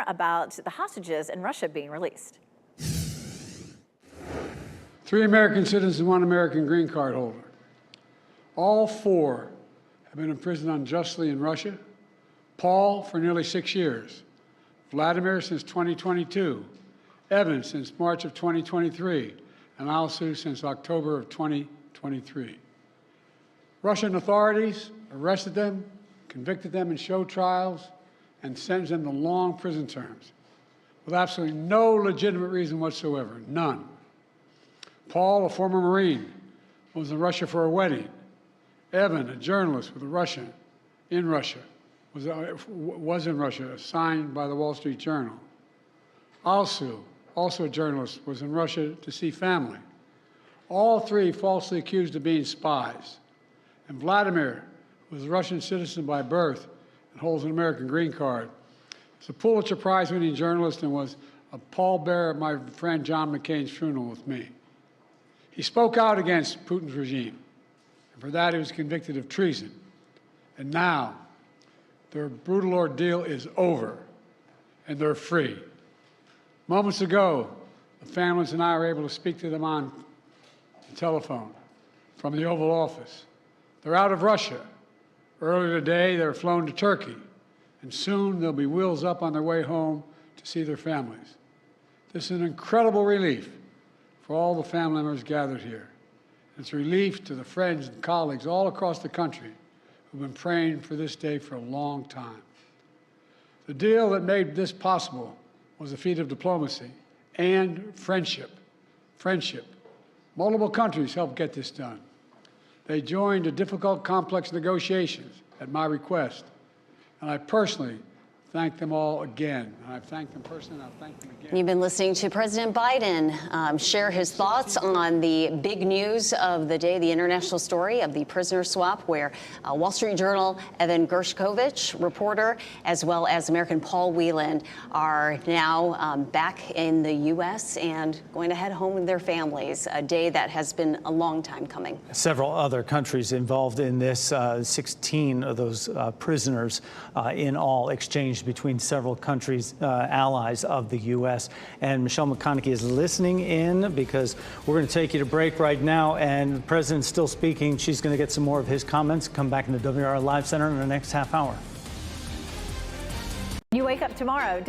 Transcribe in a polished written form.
about the hostages in Russia being released. 3 American citizens and 1 American green card holder. All 4 have been imprisoned unjustly in Russia. Paul for nearly 6 years. Vladimir since 2022. Evan since March of 2023. And Alsu since October of 2023. Russian authorities arrested them, convicted them in show trials, and sentenced them to long prison terms with absolutely no legitimate reason whatsoever, none. Paul, a former Marine, was in Russia for a wedding. Evan, a journalist with a Russian, in Russia, was in Russia, assigned by the Wall Street Journal. Alsu, also a journalist, was in Russia to see family. All 3 falsely accused of being spies. And Vladimir was a Russian citizen by birth and holds an American green card. He's a Pulitzer Prize-winning journalist and was a pallbearer at my friend John McCain's funeral with me. He spoke out against Putin's regime, and for that he was convicted of treason. And now, their brutal ordeal is over, and they're free. Moments ago, the families and I were able to speak to them on the telephone from the Oval Office. They're out of Russia. Earlier today, they were flown to Turkey, and soon they'll be wheels up on their way home to see their families. This is an incredible relief for all the family members gathered here. It's a relief to the friends and colleagues all across the country who've been praying for this day for a long time. The deal that made this possible was a feat of diplomacy and friendship. Multiple countries helped get this done. They joined a difficult, complex negotiations at my request, and I personally thank them all again. And I've thanked them personally, and I'll thank them again. You've been listening to President Biden share his thoughts on the big news of the day, the international story of the prisoner swap, where Wall Street Journal Evan Gershkovich, reporter, as well as American Paul Whelan, are now back in the U.S. and going to head home with their families, a day that has been a long time coming. Several other countries involved in this, 16 of those prisoners in all exchanged between several countries, allies of the U.S. And Michelle McConaughey is listening in because we're going to take you to break right now. And the president's still speaking. She's going to get some more of his comments. Come back in the WRAL Live Center in the next half hour. You wake up tomorrow.